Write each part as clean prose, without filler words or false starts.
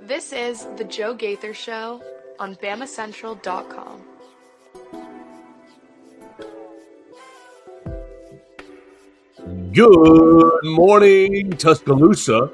This is the Joe Gaither Show on BamaCentral.com. Good morning, Tuscaloosa,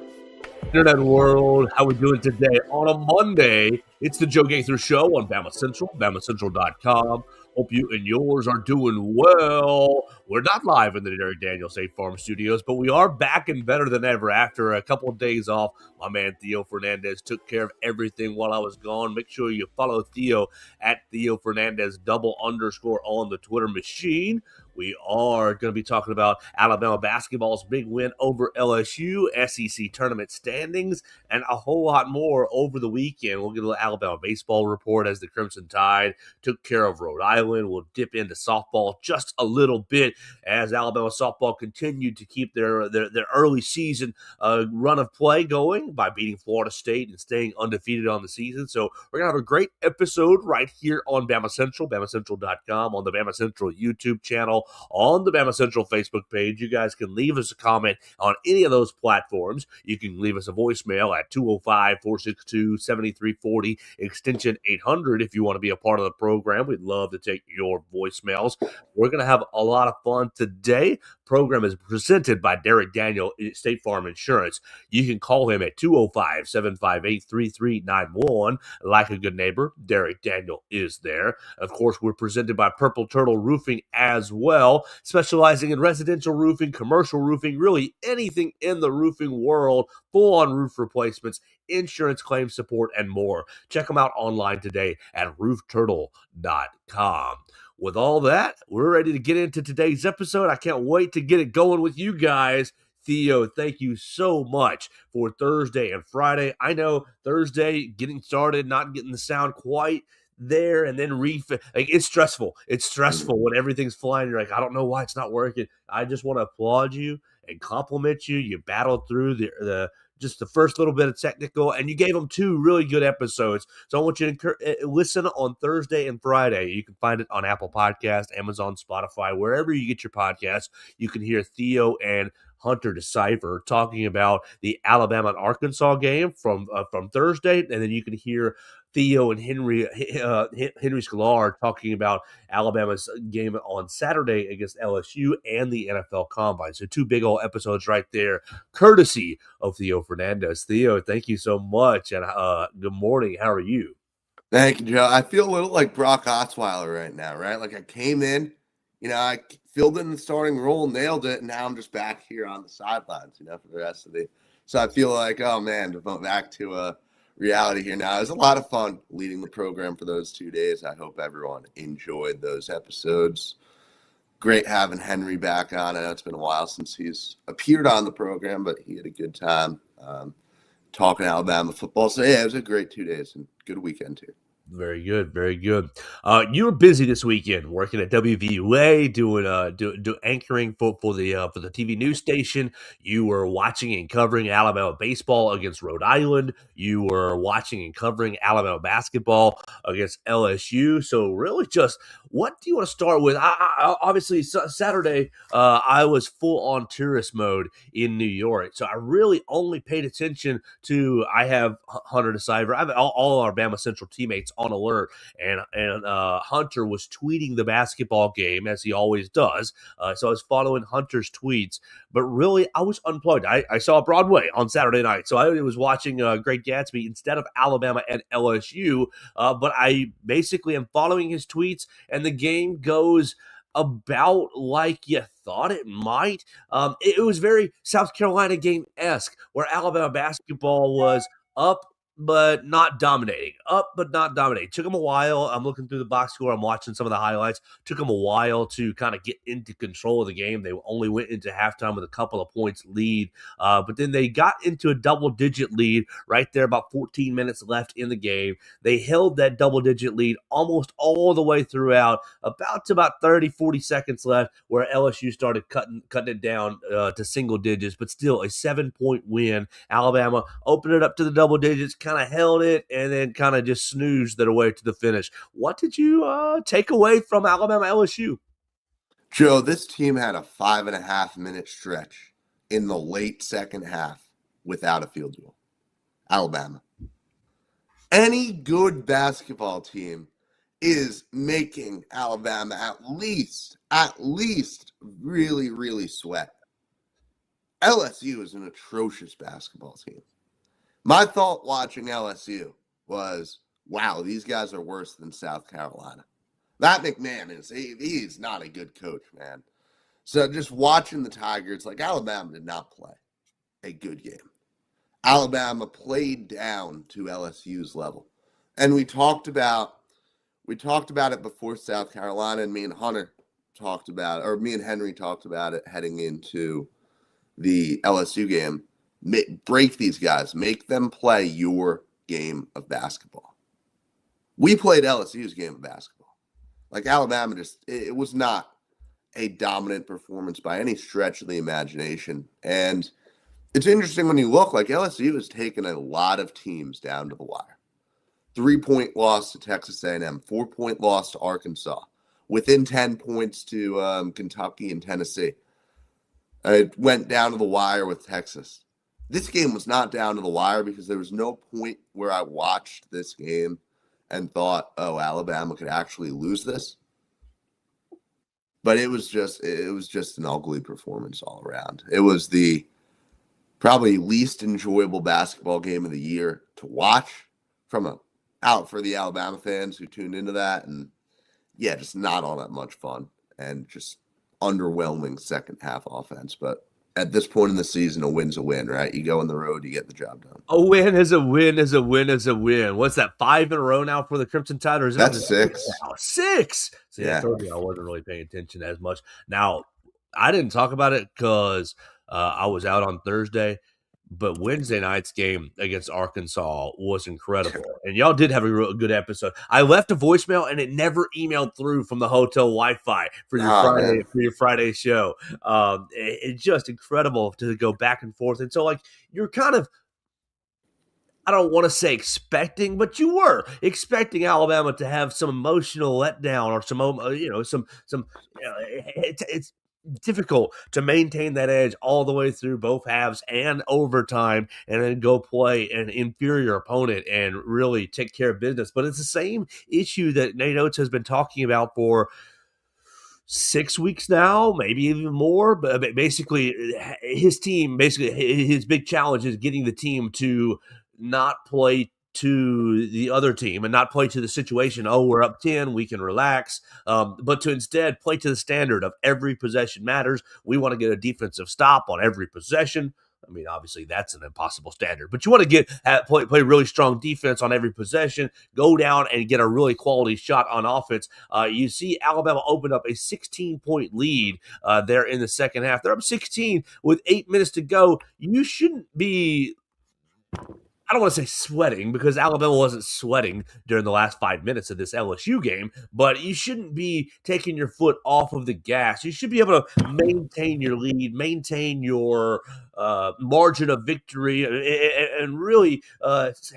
Internet world. How we doing today on a Monday? It's the Joe Gaither Show on BamaCentral, BamaCentral.com. Hope you and yours are doing well. We're not live in the Derek Daniels State Farm Studios, but we are back and better than ever after a couple of days off. My man Theo Fernandez took care of everything while I was gone. Make sure you follow Theo at Theo Fernandez __ on the Twitter machine. We are going to be talking about Alabama basketball's big win over LSU, SEC tournament standings, and a whole lot more over the weekend. We'll get a little Alabama baseball report as the Crimson Tide took care of Rhode Island. We'll dip into softball just a little bit as Alabama softball continued to keep their early season run of play going by beating Florida State and staying undefeated on the season. So we're going to have a great episode right here on BamaCentral, BamaCentral.com, on the BamaCentral YouTube channel, on the BamaCentral Facebook page. You guys can leave us a comment on any of those platforms. You can leave us a voicemail at 205-462-7340, extension 800 if you want to be a part of the program. We'd love to take your voicemails. We're going to have a lot of fun today. Program is presented by Derek Daniel State Farm Insurance. You can call him at 205-758-3391. Like a good neighbor, Derek Daniel is there. Of course, we're presented by Purple Turtle Roofing as well, specializing in residential roofing, commercial roofing, really anything in the roofing world, full-on roof replacements, insurance claim support, and more. Check them out online today at roofturtle.com. With all that, we're ready to get into today's episode. I can't wait to get it going with you guys. Theo, thank you so much for Thursday and Friday. I know Thursday, getting started, not getting the sound quite there, and then it's stressful. It's stressful when everything's flying. You're like, I don't know why it's not working. I just want to applaud you and compliment you. You battled through just the first little bit of technical, and you gave them 2 really good episodes. So I want you to listen on Thursday and Friday. You can find it on Apple Podcasts, Amazon, Spotify, wherever you get your podcasts. You can hear Theo and Hunter Decipher talking about the Alabama and Arkansas game from Thursday, and then you can hear Theo and Henry Sklar talking about Alabama's game on Saturday against LSU and the NFL Combine. So 2 big old episodes right there, courtesy of Theo Fernandez. Theo, thank you so much, and good morning. How are you? Thank you, Joe. I feel a little like Brock Osweiler right now, right? Like I came in, I filled in the starting role, nailed it, and now I'm just back here on the sidelines, for the rest of the. So I feel like, oh man, to vote back to reality here now. It was a lot of fun leading the program for those 2 days. I hope everyone enjoyed those episodes. Great having Henry back on. I know it's been a while since he's appeared on the program, but he had a good time talking Alabama football. So yeah, it was a great 2 days and good weekend too. Very good, very good. You were busy this weekend working at WVUA, doing anchoring for the TV news station. You were watching and covering Alabama baseball against Rhode Island. You were watching and covering Alabama basketball against LSU. So really, just what do you want to start with? I obviously Saturday, I was full on tourist mode in New York, so I really only paid attention to. I have Hunter Decipher. I have all our BamaCentral teammates on alert, and Hunter was tweeting the basketball game as he always does. So I was following Hunter's tweets, but really I was unplugged. I saw Broadway on Saturday night, so I was watching Great Gatsby instead of Alabama and LSU. But I basically am following his tweets, and the game goes about like you thought it might. It was very South Carolina game-esque, where Alabama basketball was up but not dominating. Up, but not dominating. Took them a while. I'm looking through the box score. I'm watching some of the highlights. Took them a while to kind of get into control of the game. They only went into halftime with a couple of points lead, but then they got into a double-digit lead right there, about 14 minutes left in the game. They held that double-digit lead almost all the way throughout, about 30, 40 seconds left, where LSU started cutting it down to single digits, but still a 7-point win. Alabama opened it up to the double digits, kind of held it, and then kind of just snoozed their way to the finish. What did you take away from Alabama LSU? Joe, this team had a 5.5-minute stretch in the late second half without a field goal. Alabama. Any good basketball team is making Alabama at least really, really sweat. LSU is an atrocious basketball team. My thought watching LSU was, wow, these guys are worse than South Carolina. That McMahon he's not a good coach, man. So just watching the Tigers, like Alabama did not play a good game. Alabama played down to LSU's level. And we talked about it before South Carolina, and me and Henry talked about it heading into the LSU game. Break these guys. Make them play your game of basketball. We played LSU's game of basketball. Like Alabama it was not a dominant performance by any stretch of the imagination. And it's interesting when you look, like LSU has taken a lot of teams down to the wire. 3-point loss to Texas A&M, 4-point loss to Arkansas, within 10 points to Kentucky and Tennessee. It went down to the wire with Texas. This game was not down to the wire because there was no point where I watched this game and thought, oh, Alabama could actually lose this. But it was just an ugly performance all around. It was the probably least enjoyable basketball game of the year to watch out for the Alabama fans who tuned into that. And yeah, just not all that much fun and just underwhelming second half offense. But at this point in the season, a win's a win, right? You go on the road, you get the job done. A win is a win is a win is a win. What's that, 5 in a row now for the Crimson Tide? Or is That's 6. Now? 6. See, yeah. I told you I wasn't really paying attention as much. Now, I didn't talk about it because I was out on Thursday. But Wednesday night's game against Arkansas was incredible. And y'all did have a real good episode. I left a voicemail and it never emailed through from the hotel Wi-Fi for your Friday show. It's just incredible to go back and forth. And so like you're kind of, I don't want to say expecting, but you were expecting Alabama to have some emotional letdown or it's difficult to maintain that edge all the way through both halves and overtime and then go play an inferior opponent and really take care of business. But it's the same issue that Nate Oates has been talking about for 6 weeks now, maybe even more. But basically, his big challenge is getting the team to not play to the other team and not play to the situation. Oh, we're up 10, we can relax. But to instead play to the standard of every possession matters. We want to get a defensive stop on every possession. I mean, obviously that's an impossible standard, but you want to play really strong defense on every possession, go down and get a really quality shot on offense. You see Alabama open up a 16-point lead there in the second half. They're up 16 with 8 minutes to go. You shouldn't be, I don't want to say sweating because Alabama wasn't sweating during the last 5 minutes of this LSU game, but you shouldn't be taking your foot off of the gas. You should be able to maintain your lead, maintain your margin of victory, and really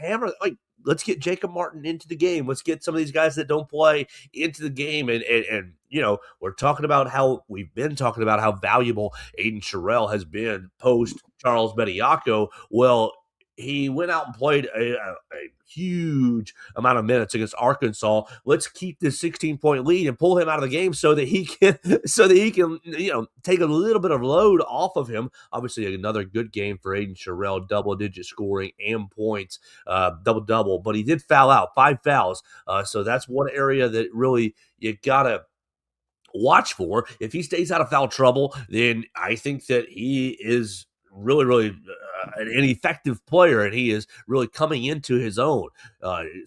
hammer, like, let's get Jacob Martin into the game. Let's get some of these guys that don't play into the game. And we've been talking about how valuable Aiden Sherrill has been post Charles Bediako. Well, he went out and played a huge amount of minutes against Arkansas. Let's keep this 16-point lead and pull him out of the game so that he can take a little bit of load off of him. Obviously, another good game for Aiden Sherrill, double-digit scoring and points, double-double. But he did foul out, 5 fouls. So that's one area that really you gotta watch for. If he stays out of foul trouble, then I think that he is really an effective player, and he is really coming into his own.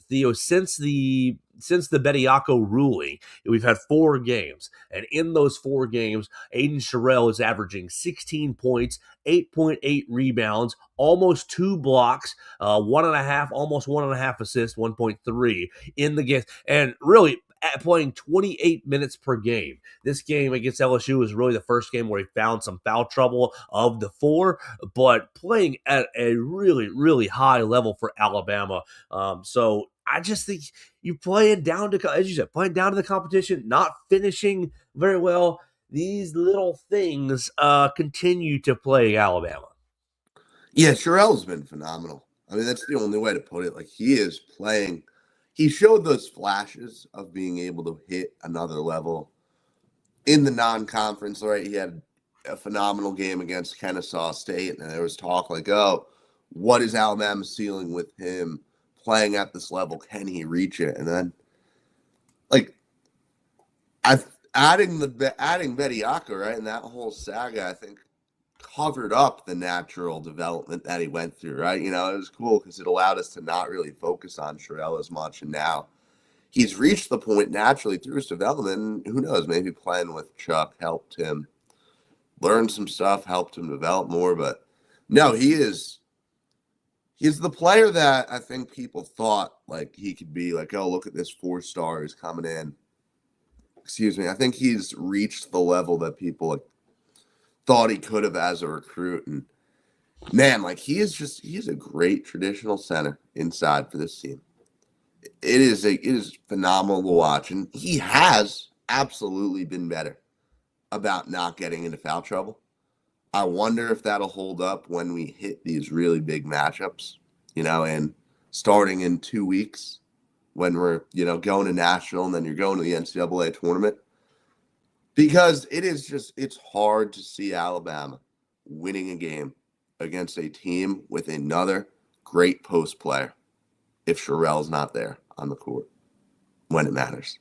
Theo, since the Bediako ruling, we've had 4 games, and in those 4 games, Aiden Sherrill is averaging 16 points, 8.8 rebounds, almost 2 blocks, 1.5, almost 1.5 assists, 1.3 in the game, and really playing 28 minutes per game. This game against LSU was really the first game where he found some foul trouble of the 4, but playing at a really, really high level for Alabama. So I just think you playing down to, as you said, playing down to the competition, not finishing very well. These little things continue to plague Alabama. Yeah, Sherrill's been phenomenal. I mean, that's the only way to put it. Like, he is playing. He showed those flashes of being able to hit another level in the non-conference, right? He had a phenomenal game against Kennesaw State, and there was talk like, oh, what is Alabama's ceiling with him playing at this level? Can he reach it? And then, like, adding Bediako, right, and that whole saga, I think, covered up the natural development that he went through, right? You know, it was cool because it allowed us to not really focus on Sherrill as much, and now he's reached the point naturally through his development. Who knows? Maybe playing with Chuck helped him learn some stuff, helped him develop more. But no, he's the player that I think people thought like he could be. Like, oh, look at this 4-star who's coming in. Excuse me. I think he's reached the level that people thought he could have as a recruit. And man, like he's a great traditional center inside for this team. It is phenomenal to watch, and he has absolutely been better about not getting into foul trouble. I wonder if that'll hold up when we hit these really big matchups, you know, and starting in 2 weeks when we're, you know, going to national and then you're going to the NCAA tournament. Because it's hard to see Alabama winning a game against a team with another great post player if Sherrill's not there on the court when it matters.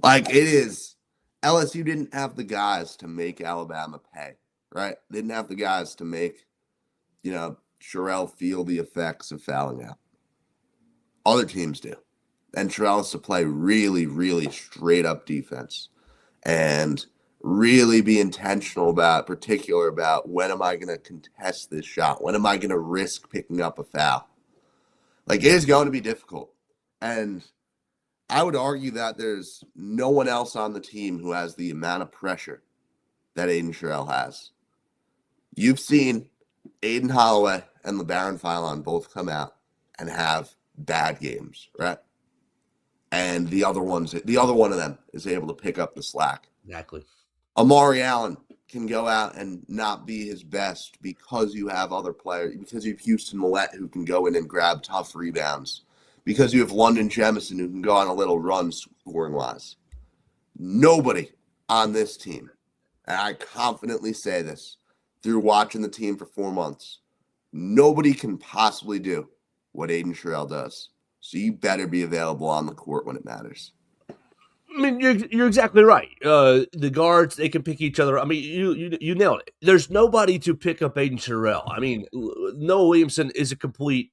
Like, it is, LSU didn't have the guys to make Alabama pay, right? They didn't have the guys to make, you know, Sherrill feel the effects of fouling out. Other teams do. And Sherrill has to play really, really straight up defense and really be intentional about when am I going to contest this shot? When am I going to risk picking up a foul? Like, it is going to be difficult. And I would argue that there's no one else on the team who has the amount of pressure that Aiden Sherrill has. You've seen Aiden Holloway and LeBaron Philon both come out and have bad games, right? And the other one of them is able to pick up the slack. Exactly. Amari Allen can go out and not be his best because you have other players, because you have Houston Millette who can go in and grab tough rebounds, because you have London Jemison who can go on a little run scoring-wise. Nobody on this team, and I confidently say this through watching the team for 4 months, nobody can possibly do what Aiden Sherrill does. So you better be available on the court when it matters. I mean, you're exactly right. The guards, they can pick each other. I mean, you nailed it. There's nobody to pick up Aiden Sherrill. I mean, Noah Williamson is a complete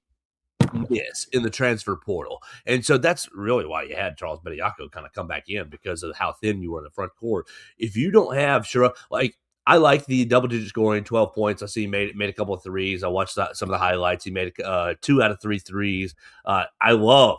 miss in the transfer portal. And so that's really why you had Charles Bediako kind of come back in, because of how thin you were in the front court. If you don't have Sherrill, like, I like the double-digit scoring, 12 points. I see he made a couple of threes. I watched some of the highlights. He made 2 out of 3 threes. I love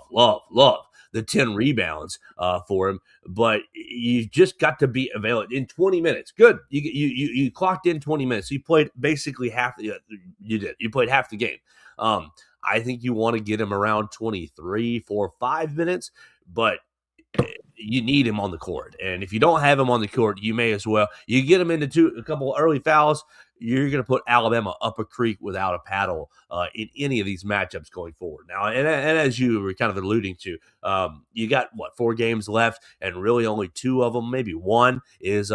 the 10 rebounds for him. But you just got to be available in 20 minutes. Good. You clocked in 20 minutes. You played basically half. You did. You played half the game. I think you want to get him around 23, 4, 5 minutes. But you need him on the court. And if you don't have him on the court, you may as well. You get him into a couple early fouls, you're going to put Alabama up a creek without a paddle in any of these matchups going forward. Now, and as you were kind of alluding to, you got, 4 games left, and really only 2 of them, maybe 1, is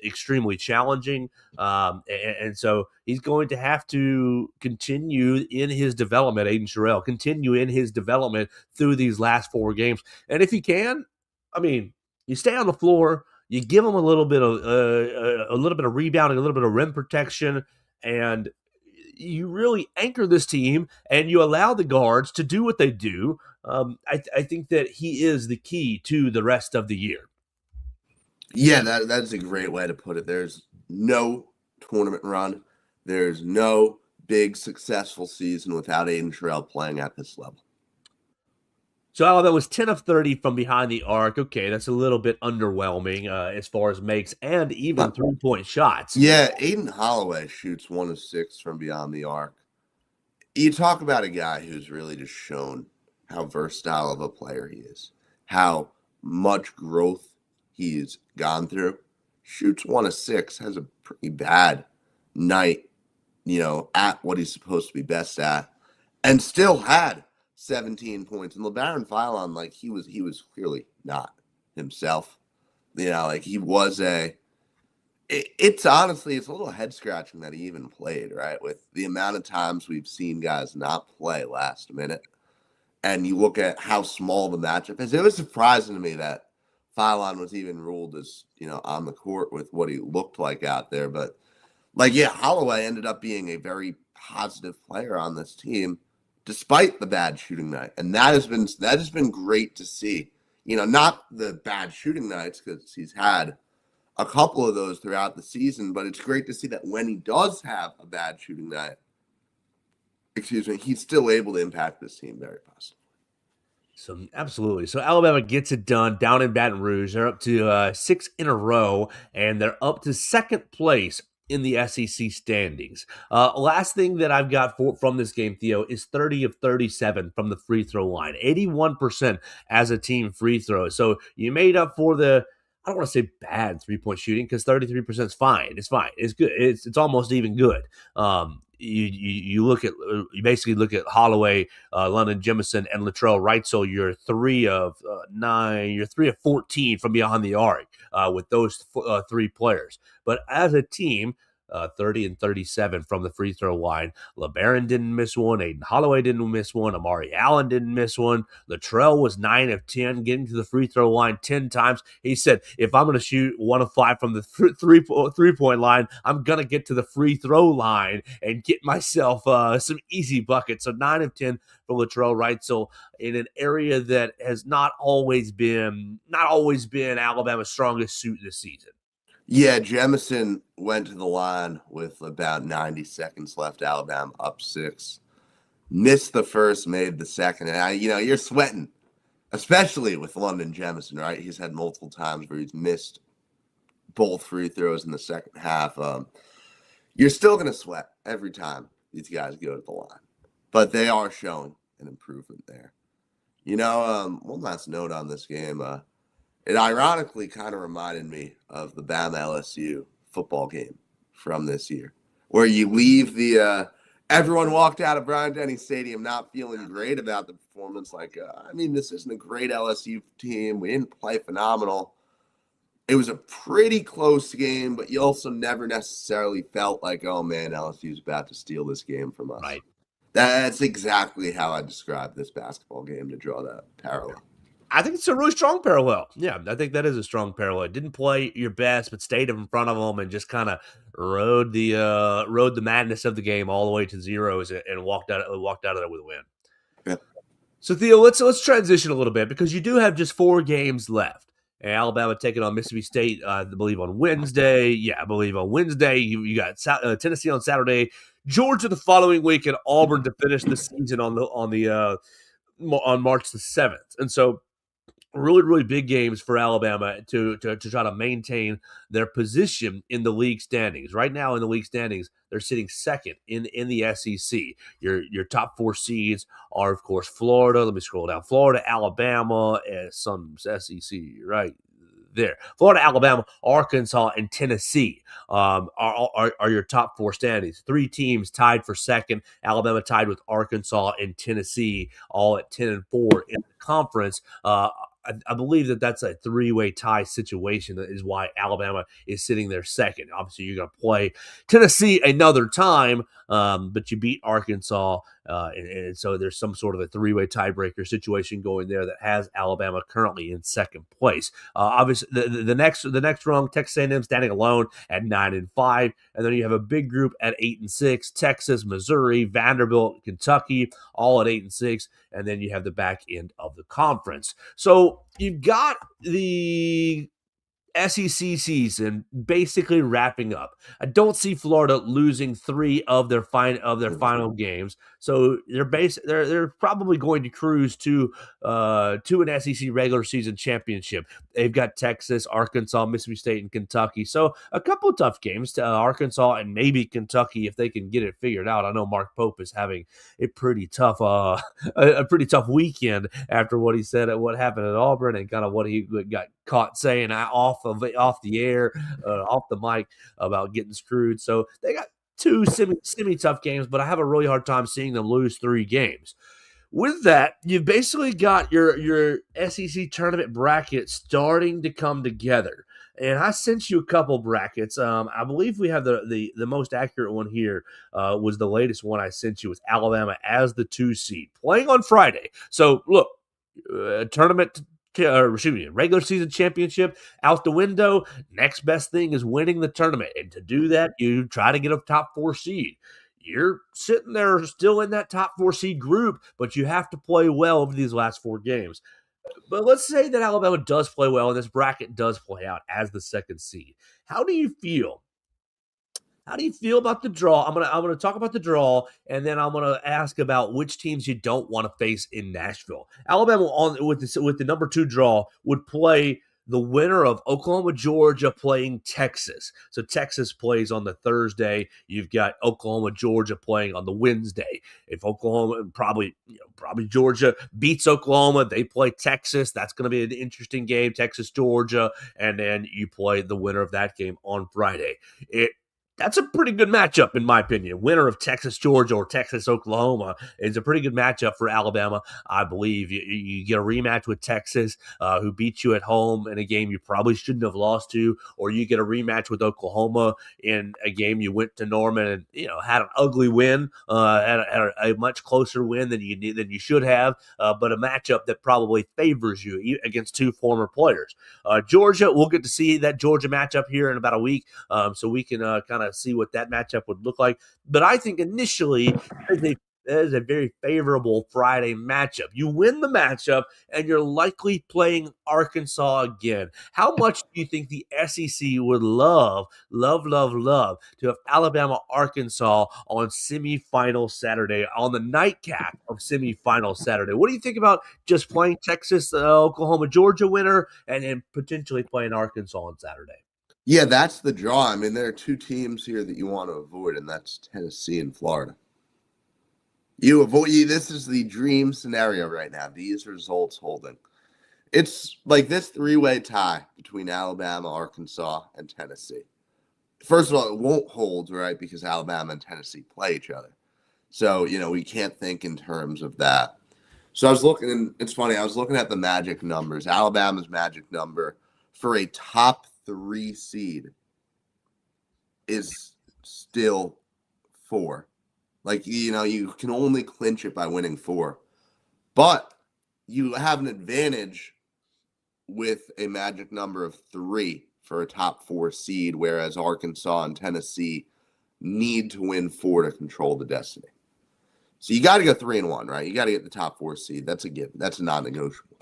extremely challenging. And so he's going to have to continue in his development, Aiden Sherrill, continue in his development through these last 4 games. And if he can, I mean, you stay on the floor, You give them a little bit of rebounding, a little bit of rim protection, and you really anchor this team, and you allow the guards to do what they do. I think that he is the key to the rest of the year. Yeah, that's a great way to put it. There's no tournament run. There's no big successful season without Aiden Terrell playing at this level. So Alabama was 10 of 30 from behind the arc. Okay, that's a little bit underwhelming as far as makes and even three-point shots. Yeah, Aiden Holloway shoots 1 of 6 from beyond the arc. You talk about a guy who's really just shown how versatile of a player he is, how much growth he's gone through. Shoots 1 of 6, has a pretty bad night, at what he's supposed to be best at, and still had 17 points. And LeBaron Philon, he was clearly not himself. He was it's honestly, it's a little head scratching that he even played, right? With the amount of times we've seen guys not play last minute. And you look at how small the matchup is. It was surprising to me that Philon was even ruled as, on the court with what he looked like out there. But Holloway ended up being a very positive player on this team, despite the bad shooting night. And that has been great to see. Not the bad shooting nights, because he's had a couple of those throughout the season, but it's great to see that when he does have a bad shooting night, he's still able to impact this team very positively. So absolutely. So Alabama gets it done down in Baton Rouge. They're up to 6 in a row, and they're up to second place in the SEC standings. Last thing that I've got from this game, Theo, is 30 of 37 from the free throw line, 81% as a team free throw. So you made up for the, I don't want to say bad 3-point shooting, because 33% is fine. It's fine. It's good. It's almost even good. You basically look at Holloway, London Jemison, and Latrell Wrightsell. You're 3 of 9. You're 3 of 14 from beyond the arc with those 3 players. But as a team, 30 and 37 from the free throw line. LeBaron didn't miss one. Aiden Holloway didn't miss one. Amari Allen didn't miss one. Latrell was 9 of 10, getting to the free throw line 10 times. He said, if I'm going to shoot 1 of 5 from the three-point line, I'm going to get to the free throw line and get myself some easy buckets. So 9 of 10 for Latrell Wrightsell in an area that has not always been Alabama's strongest suit this season. Yeah, Jemison went to the line with about 90 seconds left. Alabama up 6. Missed the first, made the second. And, you're sweating, especially with London Jemison, right? He's had multiple times where he's missed both free throws in the second half. You're still going to sweat every time these guys go to the line. But they are showing an improvement there. One last note on this game. It ironically kind of reminded me of the Bama LSU football game from this year, where you leave everyone walked out of Bryant-Denny Stadium not feeling great about the performance. This isn't a great LSU team. We didn't play phenomenal. It was a pretty close game, but you also never necessarily felt like, oh man, LSU's about to steal this game from us. Right. That's exactly how I describe this basketball game, to draw that parallel. I think it's a really strong parallel. Yeah, I think that is a strong parallel. Didn't play your best, but stayed in front of them and just kind of rode the madness of the game all the way to zeros and walked out of there with a win. Yeah. So Theo, let's transition a little bit, because you do have just 4 games left. And Alabama taking on Mississippi State, I believe on Wednesday. Yeah, I believe on Wednesday. You got Tennessee on Saturday, Georgia the following week, and Auburn to finish the season on March the 7th. And so, really, really big games for Alabama to try to maintain their position in the league standings. Right now in the league standings, they're sitting second in the SEC. Your top 4 seeds are, of course, Florida. Let me scroll down. Florida, Alabama, and some SEC right there. Florida, Alabama, Arkansas, and Tennessee are your top 4 standings. 3 teams tied for second. Alabama tied with Arkansas and Tennessee, all at 10 and 4 in the conference. I believe that's a 3-way tie situation. That is why Alabama is sitting there second. Obviously, you're going to play Tennessee another time, but you beat Arkansas And so there's some sort of a three-way tiebreaker situation going there that has Alabama currently in second place. Obviously, the next rung, Texas A&M standing alone at 9-5, and then you have a big group at 8-6: Texas, Missouri, Vanderbilt, Kentucky, all at 8-6, and then you have the back end of the conference. So you've got the SEC season basically wrapping up. I don't see Florida losing 3 of their final games, so they're probably going to cruise to an SEC regular season championship. They've got Texas, Arkansas, Mississippi State, and Kentucky, so a couple of tough games to Arkansas and maybe Kentucky if they can get it figured out. I know Mark Pope is having a pretty tough a pretty tough weekend after what he said at what happened at Auburn and kind of what he got caught saying off the air, off the mic about getting screwed. So they got 2 semi tough games, but I have a really hard time seeing them lose 3 games. With that, you've basically got your SEC tournament bracket starting to come together. And I sent you a couple brackets. I believe we have the most accurate one here was the latest one I sent you, was Alabama as the 2 seed playing on Friday. So look, regular season championship out the window. Next best thing is winning the tournament. And to do that, you try to get a top 4 seed. You're sitting there still in that top 4 seed group, but you have to play well over these last 4 games. But let's say that Alabama does play well and this bracket does play out as the 2nd seed. How do you feel? How do you feel about the draw? I'm gonna talk about the draw, and then I'm gonna ask about which teams you don't want to face in Nashville. Alabama with the number 2 draw would play the winner of Oklahoma, Georgia playing Texas. So Texas plays on the Thursday. You've got Oklahoma, Georgia playing on the Wednesday. If Oklahoma probably Georgia beats Oklahoma, they play Texas. That's going to be an interesting game, Texas, Georgia, and then you play the winner of that game on Friday. That's a pretty good matchup, in my opinion. Winner of Texas, Georgia, or Texas, Oklahoma is a pretty good matchup for Alabama, I believe. You get a rematch with Texas, who beat you at home in a game you probably shouldn't have lost to, or you get a rematch with Oklahoma in a game you went to Norman and had an ugly win, had a much closer win than you should have, but a matchup that probably favors you against 2 former players. Georgia, we'll get to see that Georgia matchup here in about a week, so we can kind of see what that matchup would look like. But I think initially that is a very favorable Friday matchup. You win the matchup, and you're likely playing Arkansas again. How much do you think the SEC would love to have Alabama, Arkansas on semifinal Saturday, on the nightcap of semifinal Saturday? What do you think about just playing Texas, Oklahoma, Georgia winner, and then potentially playing Arkansas on Saturday? Yeah, that's the draw. I mean, there are 2 teams here that you want to avoid, and that's Tennessee and Florida. This is the dream scenario right now. These results holding. It's like this 3-way tie between Alabama, Arkansas, and Tennessee. First of all, it won't hold, right, because Alabama and Tennessee play each other. So, we can't think in terms of that. So I was looking, and it's funny, I was looking at the magic numbers. Alabama's magic number for a top 3 seed is still 4. Like, you can only clinch it by winning 4. But you have an advantage with a magic number of 3 for a top 4 seed, whereas Arkansas and Tennessee need to win 4 to control the destiny. So you got to go 3-1, right? You got to get the top 4 seed. That's a given. That's a non-negotiable.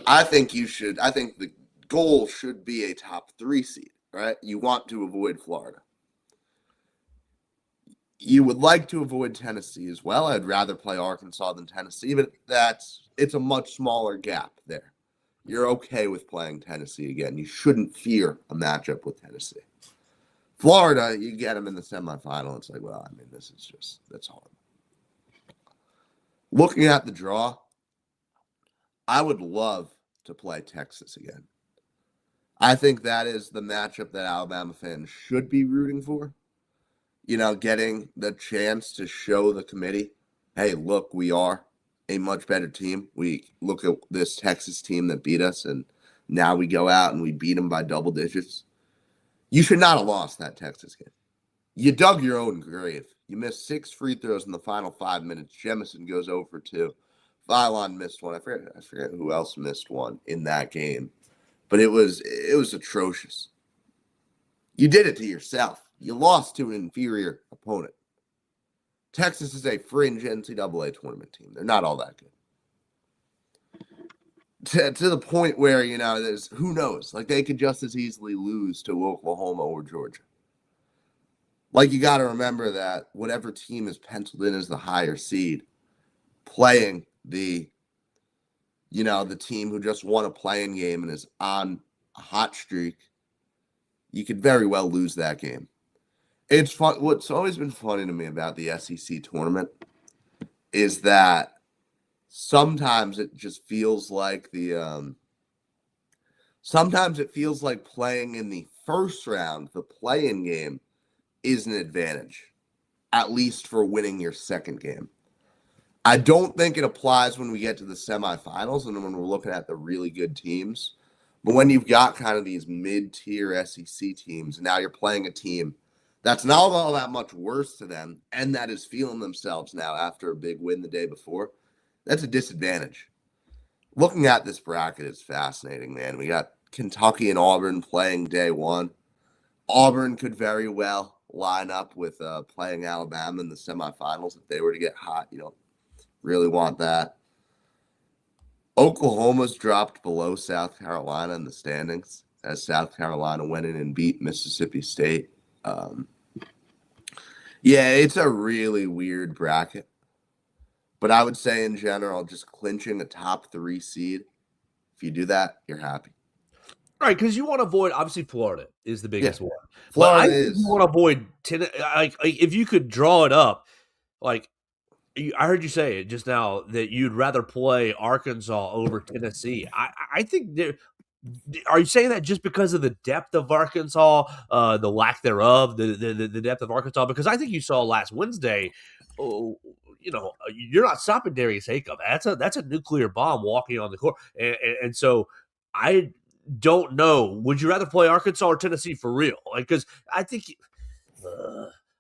I think the goal should be a top 3 seed, right? You want to avoid Florida. You would like to avoid Tennessee as well. I'd rather play Arkansas than Tennessee, but it's a much smaller gap there. You're okay with playing Tennessee again. You shouldn't fear a matchup with Tennessee. Florida, you get them in the semifinal. It's like, well, I mean, that's hard. Looking at the draw, I would love to play Texas again. I think that is the matchup that Alabama fans should be rooting for. Getting the chance to show the committee, hey, look, we are a much better team. We look at this Texas team that beat us, and now we go out and we beat them by double digits. You should not have lost that Texas game. You dug your own grave You missed 6 free throws in the final 5 minutes. Jemison goes 0 for 2. Vylon missed one. I forget who else missed one in that game. But it was atrocious. You did it to yourself. You lost to an inferior opponent. Texas is a fringe NCAA tournament team. They're not all that good. To the point where, there's who knows? Like, they could just as easily lose to Oklahoma or Georgia. Like, you got to remember that whatever team is penciled in as the higher seed, playing the team who just won a play-in game and is on a hot streak, you could very well lose that game. It's fun. What's always been funny to me about the SEC tournament is that sometimes it just feels like sometimes it feels like playing in the first round, the play-in game, is an advantage, at least for winning your second game. I don't think it applies when we get to the semifinals and when we're looking at the really good teams. But when you've got kind of these mid-tier SEC teams, and now you're playing a team that's not all that much worse to them, and that is feeling themselves now after a big win the day before, that's a disadvantage. Looking at this bracket is fascinating, man. We got Kentucky and Auburn playing day one. Auburn could very well line up with playing Alabama in the semifinals if they were to get hot. You don't really want that. Oklahoma's dropped below South Carolina in the standings as South Carolina went in and beat Mississippi State. Yeah, it's a really weird bracket. But I would say in general, just clinching a top 3 seed, if you do that, you're happy. Right, because you want to avoid, obviously, Florida is the biggest one. Florida but I think you want to avoid, if you could draw it up, like, I heard you say it just now that you'd rather play Arkansas over Tennessee. I think are you saying that just because of the depth of Arkansas, the lack thereof, the depth of Arkansas? Because I think you saw last Wednesday, you're not stopping Darius Hacob. That's a nuclear bomb walking on the court, and so I don't know. Would you rather play Arkansas or Tennessee for real? Like, because I think.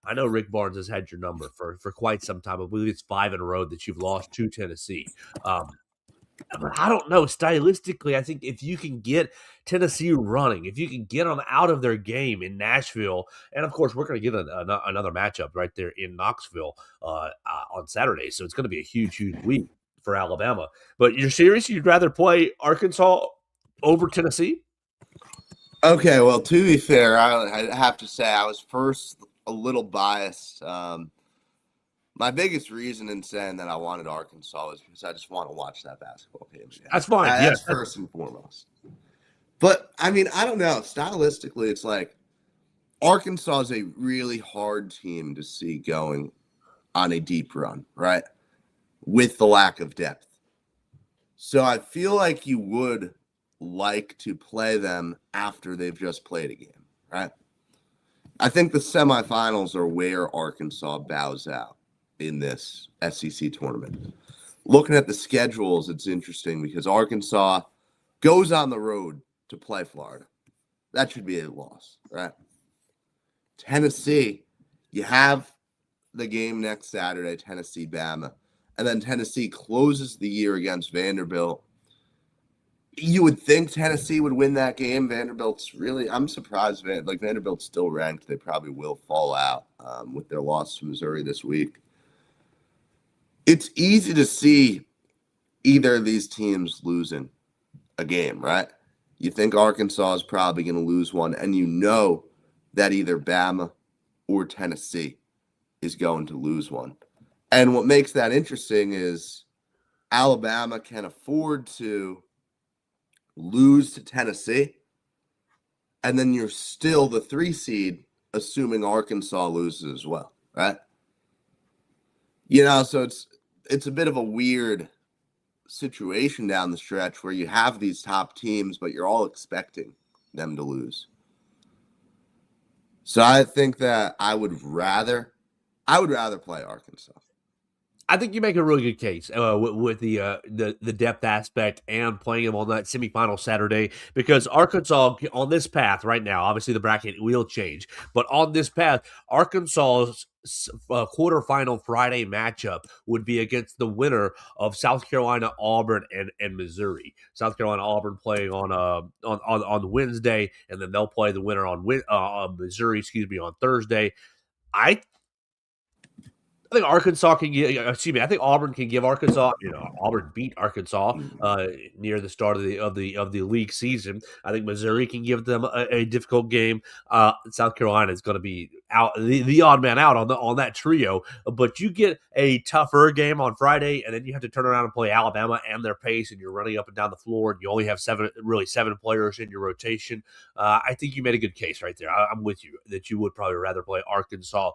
I know Rick Barnes has had your number for quite some time. I believe it's 5 in a row that you've lost to Tennessee. But I don't know. Stylistically, I think if you can get Tennessee running, if you can get them out of their game in Nashville, and of course, we're going to get another matchup right there in Knoxville on Saturday. So it's going to be a huge, huge week for Alabama. But you're serious? You'd rather play Arkansas over Tennessee? Okay, well, to be fair, I have to say I was first a little biased. My biggest reason in saying that I wanted Arkansas was because I just want to watch that basketball game again. That's fine. That's first and foremost. But, I mean, I don't know. Stylistically, it's like Arkansas is a really hard team to see going on a deep run, right? With the lack of depth. So I feel like you would like to play them after they've just played a game, right? I think the semifinals are where Arkansas bows out in this SEC tournament. Looking at the schedules, it's interesting because Arkansas goes on the road to play Florida. That should be a loss, right? Tennessee, you have the game next Saturday, Tennessee, Bama, and then Tennessee closes the year against Vanderbilt. You would think Tennessee would win that game. Vanderbilt's really, I'm surprised. Vanderbilt's still ranked. They probably will fall out with their loss to Missouri this week. It's easy to see either of these teams losing a game, right? You think Arkansas is probably going to lose one, and you know that either Bama or Tennessee is going to lose one. And what makes that interesting is Alabama can afford to lose to Tennessee, and then you're still the 3 seed, assuming Arkansas loses as well, right? So it's a bit of a weird situation down the stretch where you have these top teams, but you're all expecting them to lose. So I think that I would rather play Arkansas. I think you make a really good case with the depth aspect and playing them on that semifinal Saturday, because Arkansas on this path right now, obviously the bracket will change, but on this path, Arkansas's quarterfinal Friday matchup would be against the winner of South Carolina, Auburn, and Missouri. South Carolina, Auburn playing on Wednesday, and then they'll play the winner on Missouri, on Thursday. I think Arkansas can give. Excuse me. I think Auburn can give Arkansas. Auburn beat Arkansas near the start of the league season. I think Missouri can give them a difficult game. South Carolina is going to be out, the odd man out on that trio. But you get a tougher game on Friday, and then you have to turn around and play Alabama and their pace, and you're running up and down the floor, and you only have seven players in your rotation. I think you made a good case right there. I'm with you that you would probably rather play Arkansas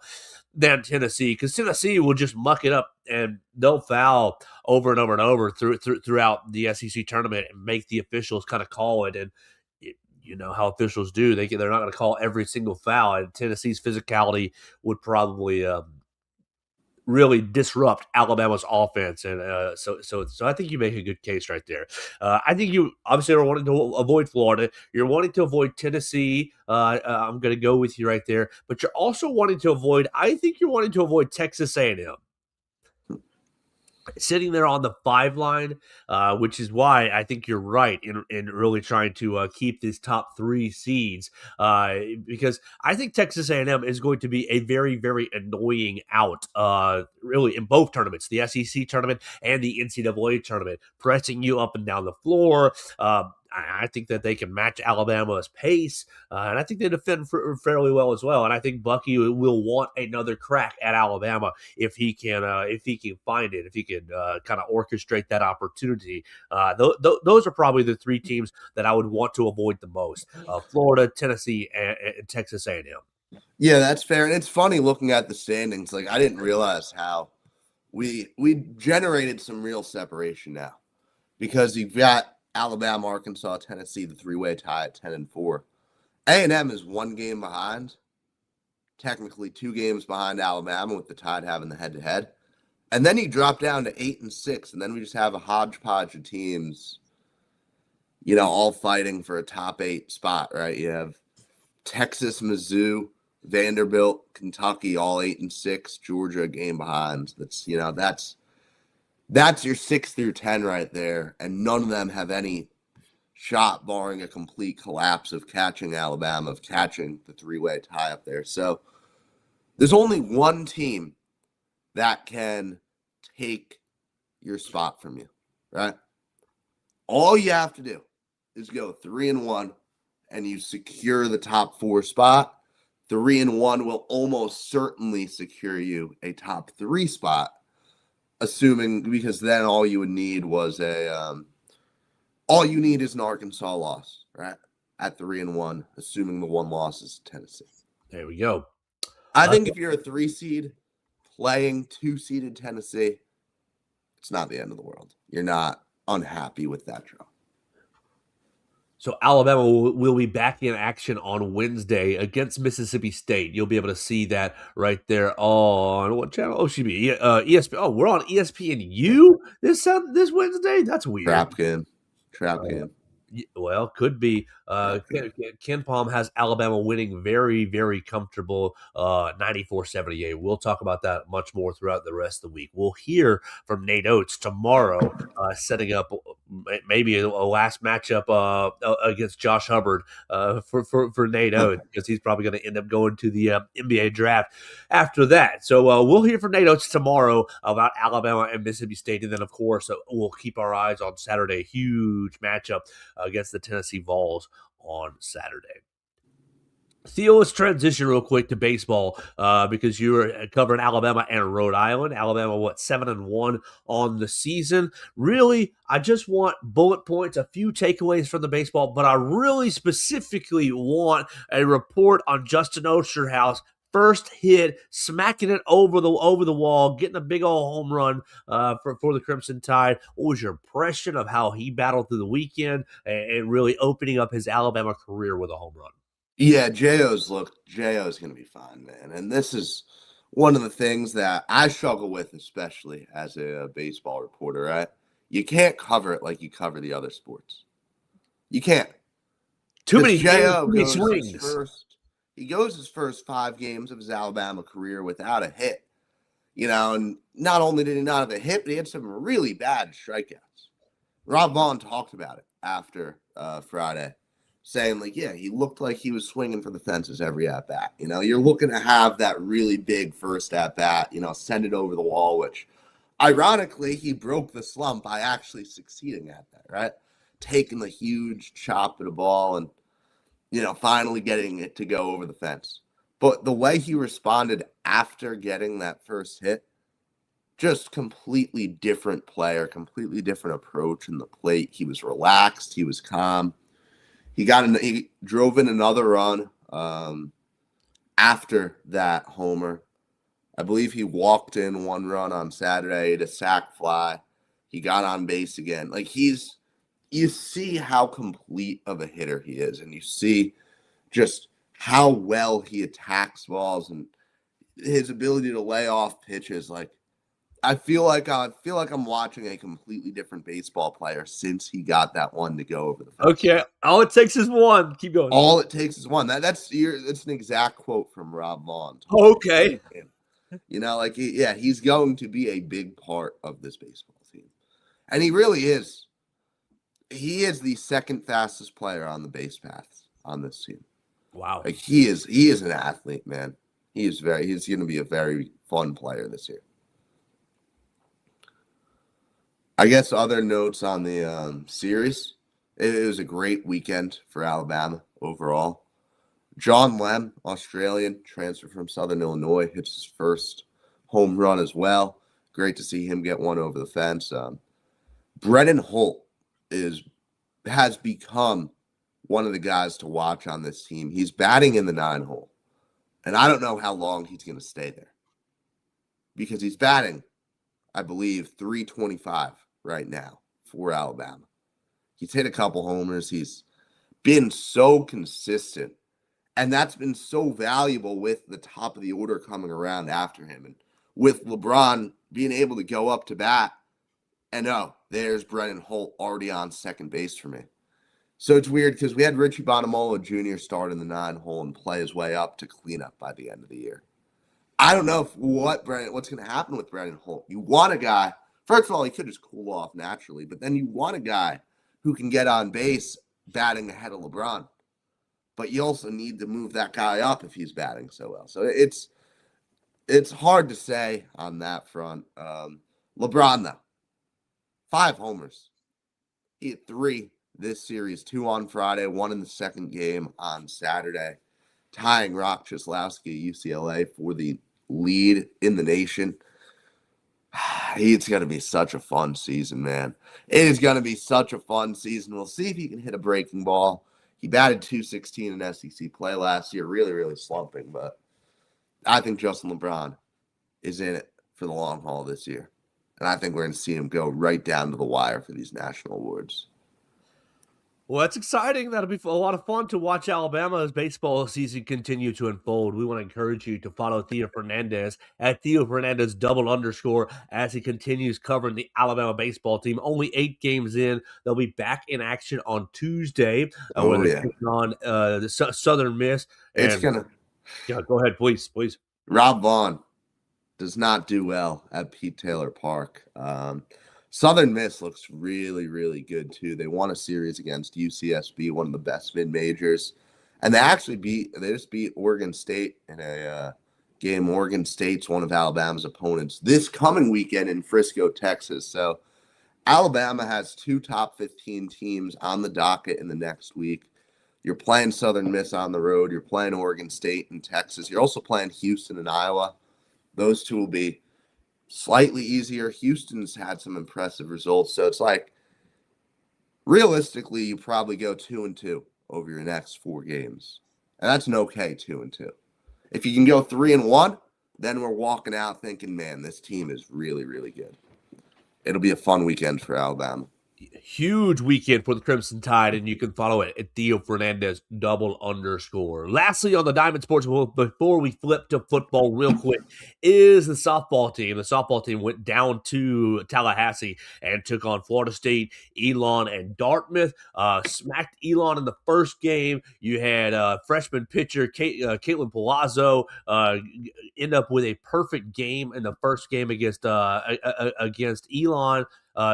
than Tennessee, because Tennessee will just muck it up and they'll foul over and over and over throughout the SEC tournament and make the officials kind of call it. And you know how officials do; they're not going to call every single foul. And Tennessee's physicality would probably really disrupt Alabama's offense, and so I think you make a good case right there. I think you obviously are wanting to avoid Florida. You're wanting to avoid Tennessee. I'm going to go with you right there, but you're also wanting to avoid. I think you're wanting to avoid Texas A&M. Sitting there on the 5 line, which is why I think you're right in really trying to keep these top 3 seeds, because I think Texas A&M is going to be a very, very annoying out, really in both tournaments, the SEC tournament and the NCAA tournament, pressing you up and down the floor. I think that they can match Alabama's pace, and I think they defend fairly well as well. And I think Bucky will want another crack at Alabama if he can find it, if he can kind of orchestrate that opportunity. Those are probably the 3 teams that I would want to avoid the most: Florida, Tennessee, and Texas A&M. Yeah, that's fair. And it's funny looking at the standings. Like, I didn't realize how we generated some real separation now, because you've got Alabama, Arkansas, Tennessee, the 3-way tie at 10-4. A&M is 1 game behind, technically 2 games behind Alabama, with the Tide having the head-to-head. And then you drop down to 8-6, and then we just have a hodgepodge of teams, all fighting for a top 8 spot, right? You have Texas, Mizzou, Vanderbilt, Kentucky, all 8-6, Georgia a game behind. That's your 6 through 10 right there, and none of them have any shot, barring a complete collapse, of catching Alabama, of catching the 3-way tie up there. So there's only one team that can take your spot from you, right? All you have to do is go 3-1, and you secure the top 4 spot. 3-1 will almost certainly secure you a top 3 spot, because then all you would need was all you need is an Arkansas loss, right? At 3-1, assuming the 1 loss is Tennessee. There we go. I think if you're a 3 seed playing 2-seeded Tennessee, it's not the end of the world. You're not unhappy with that draw. So Alabama will be back in action on Wednesday against Mississippi State. You'll be able to see that right there on what channel? Oh, should be ESPN. Oh, we're on ESPNU this Wednesday. That's weird. Trap game. Well, could be. Ken Palm has Alabama winning very, very comfortable 94-78. We'll talk about that much more throughout the rest of the week. We'll hear from Nate Oates tomorrow, setting up maybe a last matchup against Josh Hubbard for Nate Oates, because he's probably going to end up going to the NBA draft after that. So we'll hear from Nate Oates tomorrow about Alabama and Mississippi State. And then, of course, we'll keep our eyes on Saturday. Huge matchup against the Tennessee Vols on Saturday. Theo, let's transition real quick to baseball because you were covering Alabama and Rhode Island. Alabama, 7-1 on the season. Really, I just want bullet points, a few takeaways from the baseball, but I really specifically want a report on Justin Osterhaus. First hit, smacking it over the wall, getting a big old home run for the Crimson Tide. What was your impression of how he battled through the weekend and really opening up his Alabama career with a home run? Yeah, J.O.'s going to be fine, man. And this is one of the things that I struggle with, especially as a baseball reporter, right? You can't cover it like you cover the other sports. You can't. Too Because many games, J.O. too many goes swings. he goes his first 5 games of his Alabama career without a hit. And not only did he not have a hit, but he had some really bad strikeouts. Rob Vaughn talked about it after Friday, saying, like, yeah, he looked like he was swinging for the fences every at-bat. You're looking to have that really big first at-bat, send it over the wall, which, ironically, he broke the slump by actually succeeding at that, right? Taking the huge chop at a ball and, finally getting it to go over the fence. But the way he responded after getting that first hit, just completely different player, completely different approach in the plate. He was relaxed. He was calm. He drove in another run after that homer. I believe he walked in 1 run on Saturday to sac fly. He got on base again. Like, you see how complete of a hitter he is, and you see just how well he attacks balls and his ability to lay off pitches. Like, I feel like I'm watching a completely different baseball player since he got that one to go over the fence. Okay, all it takes is one. Keep going. All it takes is one. That's an exact quote from Rob Vaughn. Okay. He's going to be a big part of this baseball team, and he really is. He is the second fastest player on the base paths on this team. Wow. Like, he is an athlete, man. He's going to be a very fun player this year. I guess other notes on the series. It was a great weekend for Alabama overall. John Lem, Australian, transferred from Southern Illinois, hits his first home run as well. Great to see him get one over the fence. Brennan Holt has become one of the guys to watch on this team. He's batting in the 9-hole, and I don't know how long he's going to stay there because he's batting, I believe, .325 right now for Alabama. He's hit a couple homers. He's been so consistent, and that's been so valuable with the top of the order coming around after him. And with LeBron being able to go up to bat, and there's Brennan Holt already on second base for me. So it's weird because we had Richie Bonamola Jr. start in the 9-hole and play his way up to cleanup by the end of the year. I don't know what's going to happen with Brennan Holt. You want a guy, first of all, he could just cool off naturally, but then you want a guy who can get on base batting ahead of LeBron. But you also need to move that guy up if he's batting so well. So it's hard to say on that front. LeBron, though, 5 homers. He hit 3 this series, 2 on Friday, 1 in the second game on Saturday, tying Rock Czeslowski at UCLA for the lead in the nation. It's going to be such a fun season, man. It is going to be such a fun season. We'll see if he can hit a breaking ball. He batted .216 in SEC play last year, really, really slumping. But I think Justin LeBron is in it for the long haul this year. And I think we're going to see him go right down to the wire for these national awards. Well, that's exciting. That'll be a lot of fun to watch Alabama's baseball season continue to unfold. We want to encourage you to follow Theo Fernandez at Theo Fernandez _, as he continues covering the Alabama baseball team. Only 8 games in. They'll be back in action on Tuesday when they're taking on the Southern Miss. It's going to... Yeah, go ahead, please. Rob Vaughn does not do well at Pete Taylor Park. Southern Miss looks really, really good, too. They won a series against UCSB, one of the best mid-majors. And they just beat Oregon State in a game. Oregon State's one of Alabama's opponents this coming weekend in Frisco, Texas. So Alabama has 2 top 15 teams on the docket in the next week. You're playing Southern Miss on the road. You're playing Oregon State in Texas. You're also playing Houston and Iowa. Those 2 will be slightly easier. Houston's had some impressive results. So it's like, realistically, you probably go 2-2 over your next 4 games. And that's an okay 2-2. If you can go 3-1, then we're walking out thinking, man, this team is really, really good. It'll be a fun weekend for Alabama. Huge weekend for the Crimson Tide, and you can follow it at Theo Fernandez _. Lastly, on the Diamond Sports, before we flip to football real quick, is the softball team. The softball team went down to Tallahassee and took on Florida State, Elon, and Dartmouth. Smacked Elon in the first game. You had freshman pitcher Caitlin Palazzo end up with a perfect game in the first game against Elon.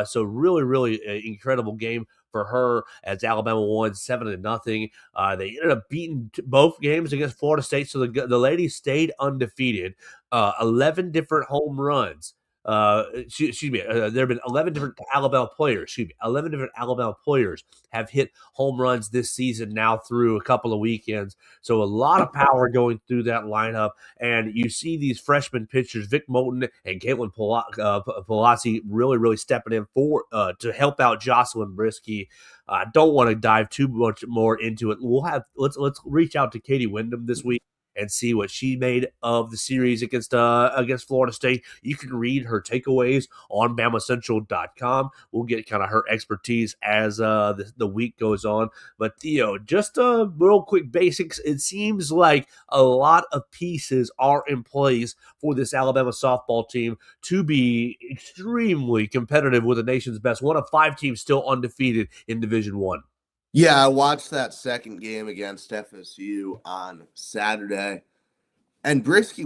So really incredible game for her as Alabama won 7-0. They ended up beating both games against Florida State, so the ladies stayed undefeated. 11 different home runs. Excuse me. There have been 11 different Alabama players. 11 different Alabama players have hit home runs this season now through a couple of weekends. So a lot of power going through that lineup. And you see these freshman pitchers, Vic Moulton and Caitlin Palazzi, really stepping in for to help out Jocelyn Brisky. I don't want to dive too much more into it. Let's reach out to Katie Wyndham this week and see what she made of the series against Florida State. You can read her takeaways on BamaCentral.com. We'll get kind of her expertise as the week goes on. But Theo, just real quick basics. It seems like a lot of pieces are in place for this Alabama softball team to be extremely competitive with the nation's best. One of 5 teams still undefeated in Division I. Yeah, I watched that second game against FSU on Saturday, and Brisky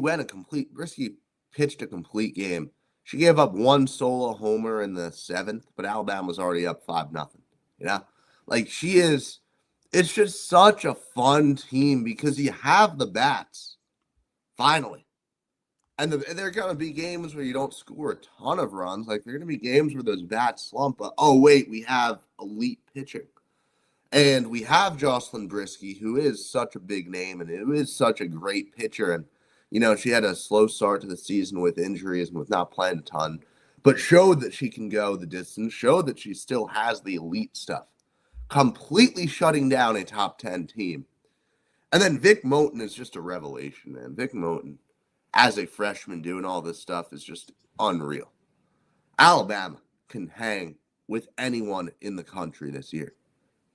pitched a complete game. She gave up 1 solo homer in the 7th, but Alabama was already up 5-0. You know, like it's just such a fun team because you have the bats finally. And there are going to be games where you don't score a ton of runs. Like, there are going to be games where those bats slump, but oh wait, we have elite pitching. And we have Jocelyn Brisky, who is such a big name and who is such a great pitcher. And, you know, she had a slow start to the season with injuries and with not playing a ton, but showed that she can go the distance, showed that she still has the elite stuff, completely shutting down a top 10 team. And then Vic Moulton is just a revelation, man. Vic Moulton, as a freshman doing all this stuff, is just unreal. Alabama can hang with anyone in the country this year.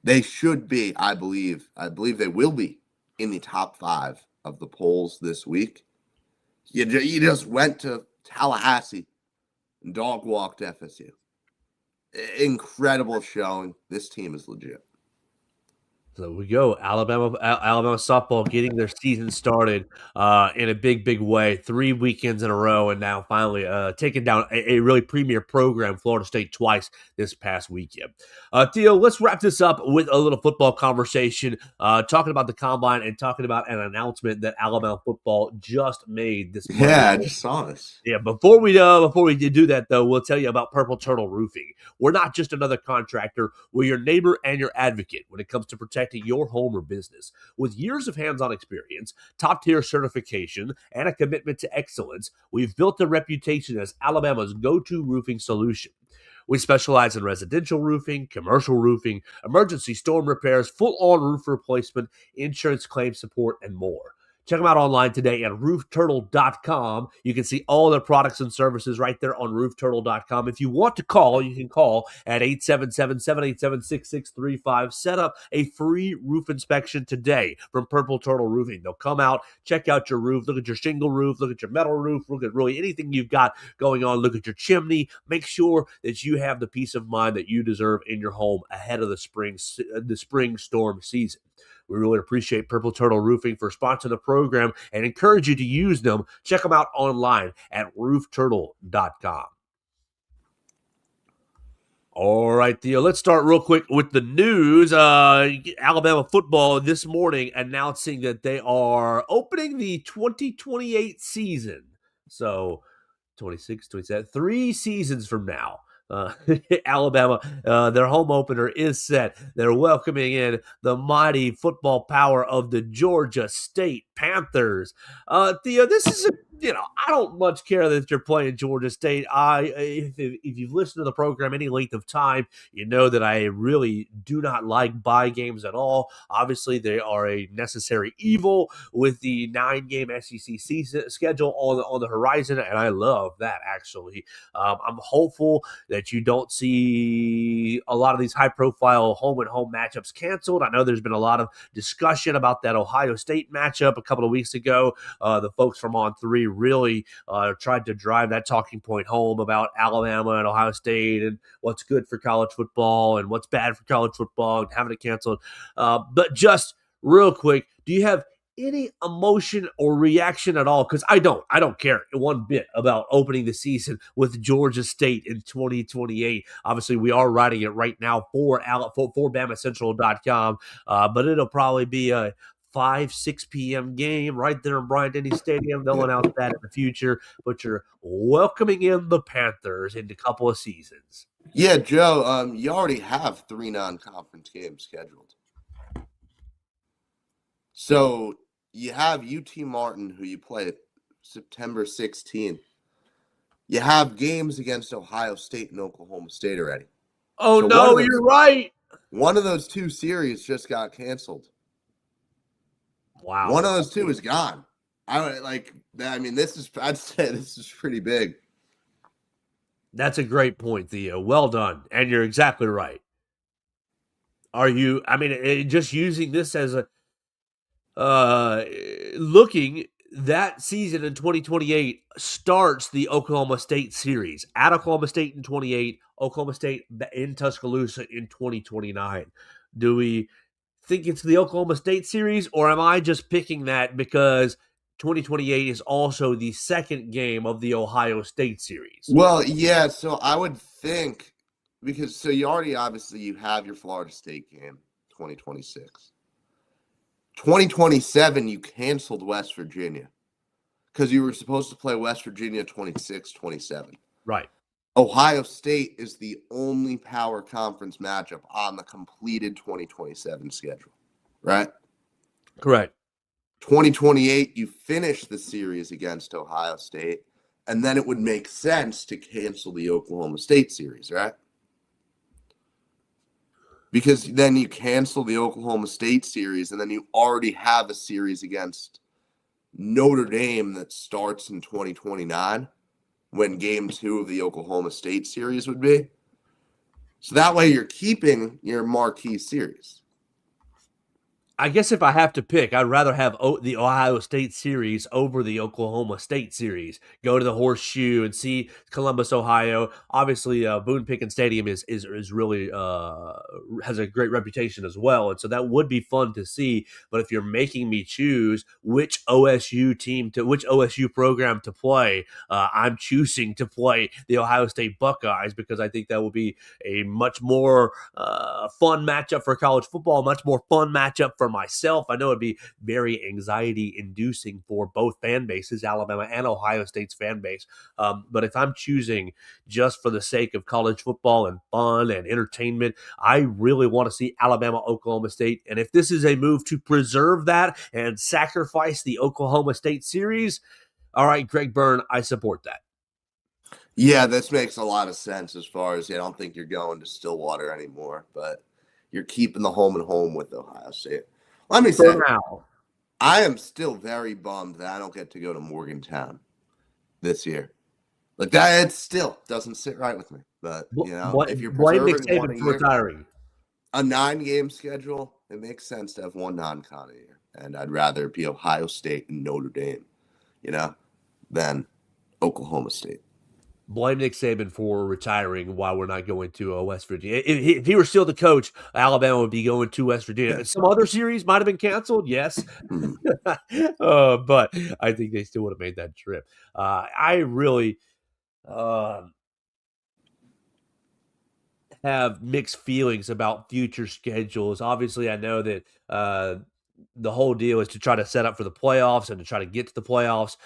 They should be, I believe they will be in the top 5 of the polls this week. You just went to Tallahassee and dog walked FSU. Incredible showing. This team is legit. So we go. Alabama softball getting their season started in a big way. 3 weekends in a row, and now finally taking down a really premier program, Florida State, twice this past weekend. Theo, let's wrap this up with a little football conversation, talking about the combine and talking about an announcement that Alabama football just made this morning. Yeah, I just saw this. Yeah, before we do that, though, we'll tell you about Purple Turtle Roofing. We're not just another contractor. We're your neighbor and your advocate when it comes to protecting your home or business. With years of hands-on experience, top-tier certification, and a commitment to excellence, we've built a reputation as Alabama's go-to roofing solution. We specialize in residential roofing, commercial roofing, emergency storm repairs, full-on roof replacement, insurance claim support, and more. Check them out online today at roofturtle.com. You can see all their products and services right there on roofturtle.com. If you want to call, you can call at 877-787-6635. Set up a free roof inspection today from Purple Turtle Roofing. They'll come out, check out your roof, look at your shingle roof, look at your metal roof, look at really anything you've got going on, look at your chimney. Make sure that you have the peace of mind that you deserve in your home ahead of the spring storm season. We really appreciate Purple Turtle Roofing for sponsoring the program and encourage you to use them. Check them out online at roofturtle.com. All right, Theo, let's start real quick with the news. Alabama football this morning announcing that they are opening the 2028 season. So 26, 27, 3 seasons from now. Alabama, their home opener is set. They're welcoming in the mighty football power of the Georgia State Panthers. Theo, this is I don't much care that you're playing Georgia State. If you've listened to the program any length of time, you know that I really do not like bye games at all. Obviously, they are a necessary evil with the 9-game SEC season schedule on the horizon, and I love that, actually. I'm hopeful that you don't see a lot of these high-profile home-and-home matchups canceled. I know there's been a lot of discussion about that Ohio State matchup a couple of weeks ago. The folks from On3 really tried to drive that talking point home about Alabama and Ohio State and what's good for college football and what's bad for college football and having it canceled. But just real quick, do you have any emotion or reaction at all? Because I don't care one bit about opening the season with Georgia State in 2028. Obviously, we are writing it right now for BamaCentral.com, but it'll probably be a 6 p.m. game right there in Bryant-Denny Stadium. They'll announce that in the future, but you're welcoming in the Panthers in a couple of seasons. Yeah, Joe, you already have 3 non-conference games scheduled. So you have UT Martin, who you play September 16th. You have games against Ohio State and Oklahoma State already. Oh, so no, you're right. One of those 2 series just got canceled. Wow. One of those 2 is gone. I'd say this is pretty big. That's a great point, Theo. Well done. And you're exactly right. Just using this as a looking, that season in 2028 starts the Oklahoma State series at Oklahoma State in 28, Oklahoma State in Tuscaloosa in 2029. Do we think it's the Oklahoma State series, or am I just picking that because 2028 is also the second game of the Ohio State series? Well, yeah, so I would think, because you have your Florida State game, 2026. 2027, you canceled West Virginia because you were supposed to play West Virginia 26, 27. Right. Ohio State is the only power conference matchup on the completed 2027 schedule, right? Correct. 2028, you finish the series against Ohio State, and then it would make sense to cancel the Oklahoma State series, right? Because then you cancel the Oklahoma State series, and then you already have a series against Notre Dame that starts in 2029 when game 2 of the Oklahoma State series would be. So that way you're keeping your marquee series. I guess if I have to pick, I'd rather have the Ohio State series over the Oklahoma State series. Go to the Horseshoe and see Columbus, Ohio. Obviously, Boone Pickens Stadium is really has a great reputation as well, and so that would be fun to see. But if you're making me choose which OSU program to play, I'm choosing to play the Ohio State Buckeyes because I think that will be a much more fun matchup for college football, much more fun matchup for myself. I know it'd be very anxiety inducing for both fan bases, Alabama and Ohio State's fan base. But if I'm choosing just for the sake of college football and fun and entertainment, I really want to see Alabama, Oklahoma State. And if this is a move to preserve that and sacrifice the Oklahoma State series, all right, Greg Byrne, I support that. Yeah, this makes a lot of sense as far as I don't think you're going to Stillwater anymore, but you're keeping the home and home with Ohio State. Let me say, I am still very bummed that I don't get to go to Morgantown this year. Like that, it still doesn't sit right with me. But if you're preserving retiring a 9-game schedule, it makes sense to have one non-con a year. And I'd rather be Ohio State and Notre Dame, than Oklahoma State. Blame Nick Saban for retiring while we're not going to West Virginia. If he were still the coach, Alabama would be going to West Virginia. Some other series might have been canceled, yes. But I think they still would have made that trip. I really have mixed feelings about future schedules. Obviously, I know that the whole deal is to try to set up for the playoffs and to try to get to the playoffs.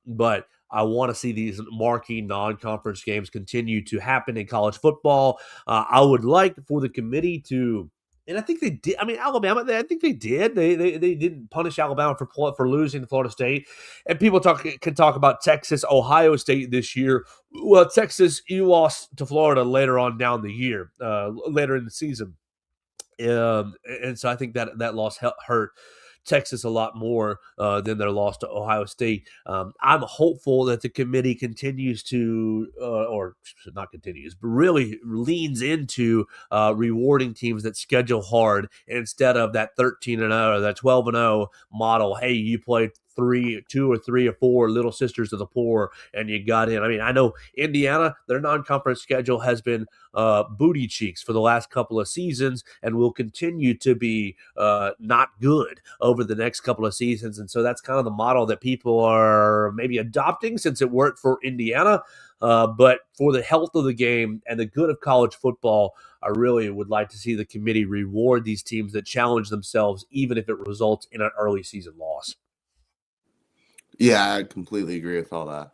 But I want to see these marquee non-conference games continue to happen in college football. I would like for the committee to And I think they did. I mean, Alabama. I think they did. They didn't punish Alabama for losing to Florida State. And people can talk about Texas, Ohio State this year. Well, Texas, you lost to Florida later on down the year, later in the season. And so I think that loss hurt Texas a lot more than their loss to Ohio State. I'm hopeful that the committee continues to, or not continues, but really leans into rewarding teams that schedule hard instead of that 13-0 or that 12-0 model. Hey, you played 2 or 3 or 4 little sisters of the poor, and you got in. I mean, I know Indiana, their non-conference schedule has been booty cheeks for the last couple of seasons and will continue to be not good over the next couple of seasons. And so that's kind of the model that people are maybe adopting since it worked for Indiana. But for the health of the game and the good of college football, I really would like to see the committee reward these teams that challenge themselves, even if it results in an early season loss. Yeah, I completely agree with all that.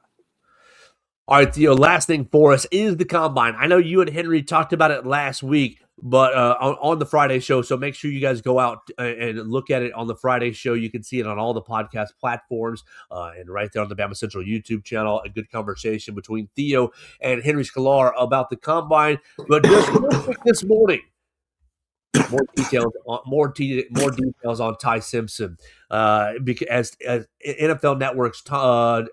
All right, Theo, last thing for us is the Combine. I know you and Henry talked about it last week, but on the Friday show, so make sure you guys go out and look at it on the Friday show. You can see it on all the podcast platforms and right there on the BamaCentral YouTube channel. A good conversation between Theo and Henry Scalar about the Combine. But just this morning, more details on Ty Simpson, because as NFL Network's Tom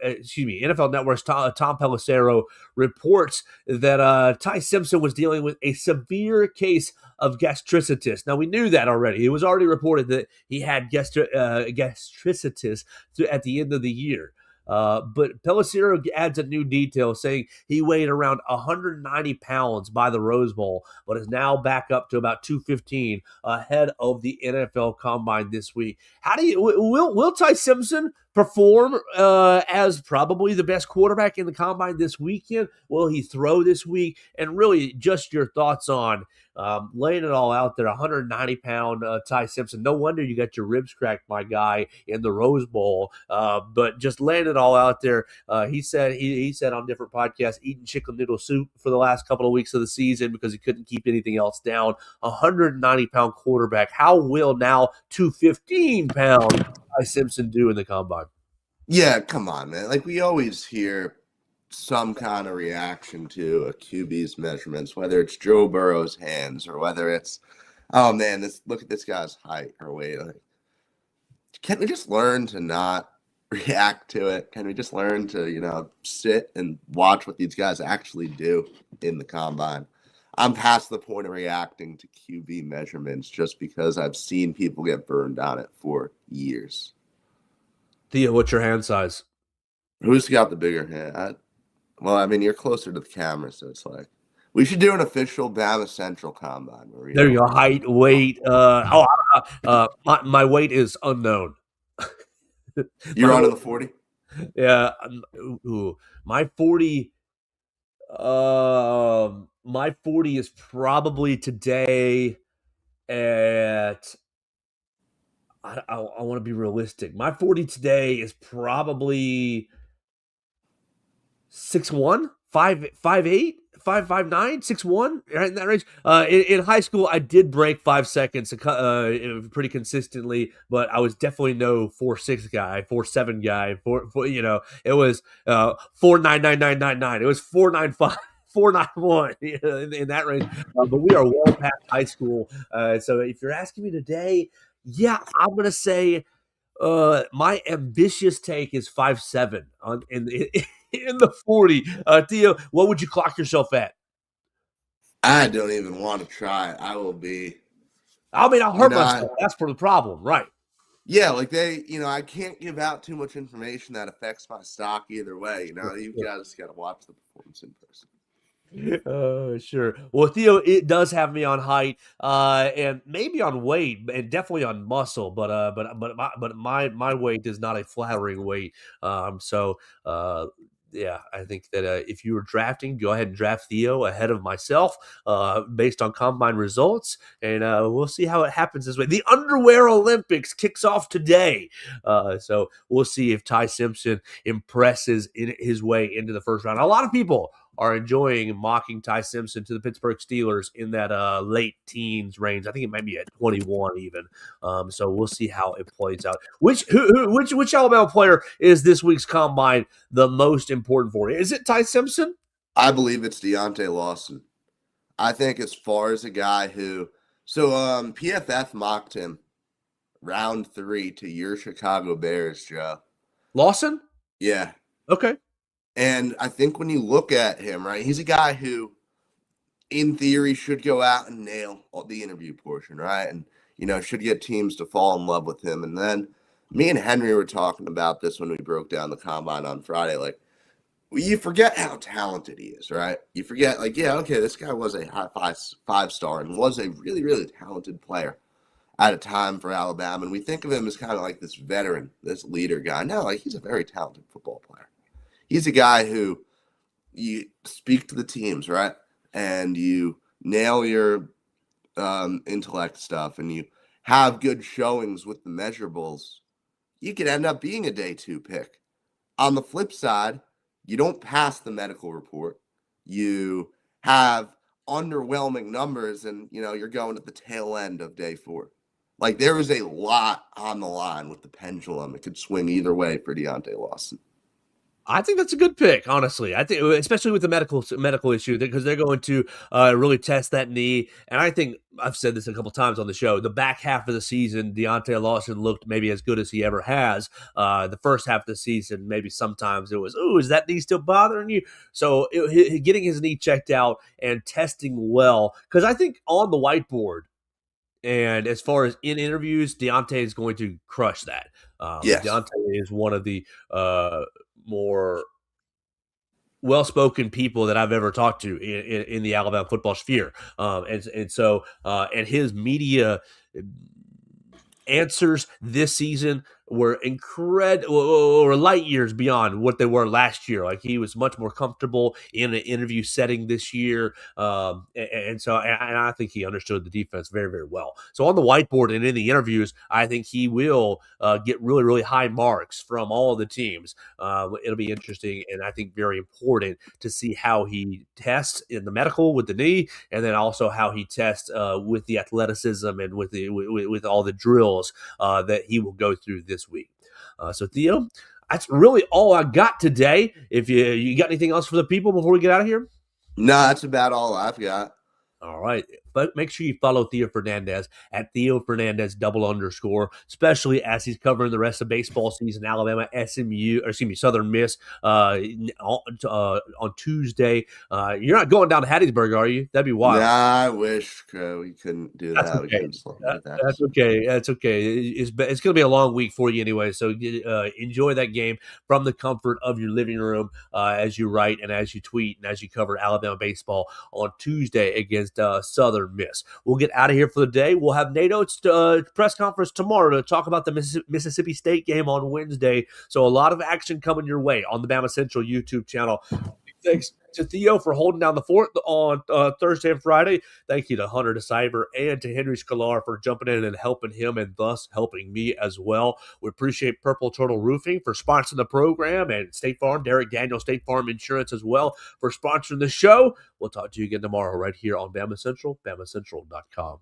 Pelissero reports that Ty Simpson was dealing with a severe case of gastricitis. Now, we knew that already. It was already reported that he had gastricitis at the end of the year. But Pelissero adds a new detail saying he weighed around 190 pounds by the Rose Bowl, but is now back up to about 215 ahead of the NFL Combine this week. Will Ty Simpson perform as probably the best quarterback in the Combine this weekend? Will he throw this week? And really, just your thoughts on laying it all out there. 190-pound Ty Simpson. No wonder you got your ribs cracked, my guy, in the Rose Bowl. But just laying it all out there. He said on different podcasts, eating chicken noodle soup for the last couple of weeks of the season because he couldn't keep anything else down. 190-pound quarterback. How will now 215-pound Ty Simpson do in the Combine? Yeah, come on, man. Like, we always hear some kind of reaction to a QB's measurements, whether it's Joe Burrow's hands or whether it's, oh man, look at this guy's height or weight. Like, can we just learn to not react to it? Can we just learn to, sit and watch what these guys actually do in the Combine? I'm past the point of reacting to QB measurements just because I've seen people get burned on it for years. Theo, what's your hand size? Who's got the bigger hand? Well, I mean, you're closer to the camera, so it's like we should do an official BamaCentral Combine. There you go. Height, weight. My weight is unknown. You're on in the 40? Yeah. My 40. My 40 is probably today at. I want to be realistic. My 40 today is probably 6'1", 5'8", 5'9", 6'1", right in that range. In high school, I did break 5 seconds pretty consistently, but I was definitely no 4'6" guy, 4'7" guy. It was 4'9", It was 4'9", 4'9", in that range. But we are well past high school. So if you're asking me today, yeah, I'm gonna say my ambitious take is 5'7" in the 40. Theo, what would you clock yourself at? I don't even want to try. I'll hurt myself. That's for the problem, right? Yeah, like I can't give out too much information that affects my stock either way. You guys got to watch the performance in person. Sure. Well, Theo, it does have me on height, and maybe on weight, and definitely on muscle, but my weight is not a flattering weight. Yeah, I think that if you were drafting, go ahead and draft Theo ahead of myself based on Combine results, and we'll see how it happens this way. The Underwear Olympics kicks off today, so we'll see if Ty Simpson impresses in his way into the first round. A lot of people are enjoying mocking Ty Simpson to the Pittsburgh Steelers in that late teens range. I think it might be at 21 even. So we'll see how it plays out. Which Alabama player is this week's combine the most important for? Is it Ty Simpson? I believe it's Deontay Lawson. I think as far as a guy who PFF mocked him round 3 to your Chicago Bears, Joe. Lawson? Yeah. Okay. And I think when you look at him, right, he's a guy who, in theory, should go out and nail the interview portion, right? And, should get teams to fall in love with him. And then me and Henry were talking about this when we broke down the combine on Friday. Like, you forget how talented he is, right? You forget, this guy was a high five-star and was a really, really talented player at a time for Alabama. And we think of him as kind of like this veteran, this leader guy. No, he's a very talented football player. He's a guy who you speak to the teams, right? And you nail your intellect stuff and you have good showings with the measurables. You could end up being a day 2 pick. On the flip side, you don't pass the medical report. You have underwhelming numbers and, you're going at the tail end of day 4. There is a lot on the line with the pendulum. It could swing either way for Deontay Lawson. I think that's a good pick, honestly. I think, especially with the medical issue, because they're going to really test that knee. And I think I've said this a couple times on the show. The back half of the season, Deontay Lawson looked maybe as good as he ever has. The first half of the season, maybe sometimes it was, is that knee still bothering you? So getting his knee checked out and testing well, because I think on the whiteboard, and as far as in interviews, Deontay is going to crush that. Yes. Deontay is one of the more well-spoken people that I've ever talked to in the Alabama football sphere. And his media answers this season were incredible, or light years beyond what they were last year. He was much more comfortable in an interview setting this year. And I think he understood the defense very, very well. So on the whiteboard and in the interviews, I think he will get really, really high marks from all the teams. It'll be interesting and I think very important to see how he tests in the medical with the knee, and then also how he tests with the athleticism and with all the drills that he will go through this week. So Theo, that's really all I got today. If you got anything else for the people before we get out of here? No, that's about all I've got. All right. But make sure you follow Theo Fernandez at Theo Fernandez _, especially as he's covering the rest of baseball season. Alabama, Southern Miss on Tuesday. You're not going down to Hattiesburg, are you? That'd be wild. Nah, I wish we couldn't do that. Okay. That's okay. That's okay. It's going to be a long week for you anyway. So enjoy that game from the comfort of your living room as you write and as you tweet and as you cover Alabama baseball on Tuesday against Southern Miss. We'll get out of here for the day. We'll have Nate Oates' press conference tomorrow to talk about the Mississippi State game on Wednesday. So a lot of action coming your way on the BamaCentral YouTube channel. Thanks to Theo for holding down the fort on Thursday and Friday. Thank you to Hunter DeCyber and to Henry Scalar for jumping in and helping him and thus helping me as well. We appreciate Purple Turtle Roofing for sponsoring the program, and State Farm, Derek Daniel State Farm Insurance as well for sponsoring the show. We'll talk to you again tomorrow right here on BamaCentral, BamaCentral.com.